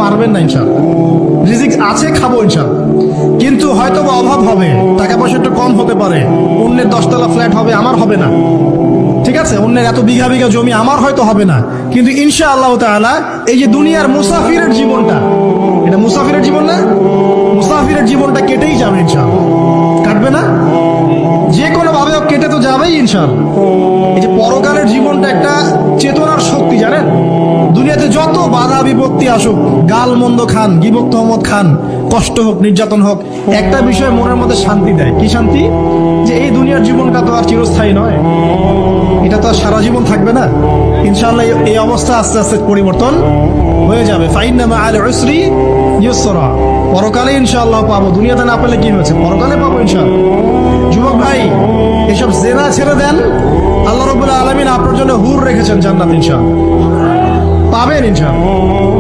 মারবেন না ইনশাআল্লাহ। রিজিক আছে, খাবো ইনশাআল্লাহ, কিন্তু হয়তো বা অভাব হবে, টাকা পয়সা একটু কম হতে পারে, অন্যের 10 তলা ফ্ল্যাট হবে, আমার হবে না, ঠিক আছে, অন্যের এত বিঘা বিঘা জমি আমার হয়তো হবে না, কিন্তু ইনশাআল্লাহ তাআলা এই যে দুনিয়ার মুসাফিরের জীবনটা, এটা মুসাফিরের জীবন না, মুসাফিরের জীবনটা কেটেই যাবে ইনশাআল্লাহ। কাটবে না? যে কোনো ভাবে হোক কেটে তো যাবেই ইনশাআল্লাহ। এই যে পরকালের জীবনটা একটা চেতনার শক্তি, জানেন, দুনিয়াতে যত বাধা বিপত্তি আসুক, গাল মন্দ খান, গিবত তহমত খান, কষ্ট হোক, নির্যাতন হোক, একটা বিষয় মনের মধ্যে শান্তি দেয়। কি শান্তি? যে এই দুনিয়ার জীবনটা তো আর চিরস্থায়ী নয়, এটা তো আর সারা জীবন থাকবে না। ইনশাআল্লাহ এই অবস্থা আস্তে আস্তে পরিবর্তন হয়ে যাবে। ফাইন্না মাআল উসরি ইউসরা, পরকালে ইনশাআল্লাহ পাবো, দুনিয়াতে না পেলে কি হয়েছে, পরকালে পাবো ইনশাআল্লাহ। যুবক ভাই, এসব জেনা ছেড়ে দেন, আল্লাহ রাব্বুল আলামিন আপনার জন্য হুর রেখেছেন জান্নাত, ইনশাআল্লাহ পাবেন ইনশাআল্লাহ।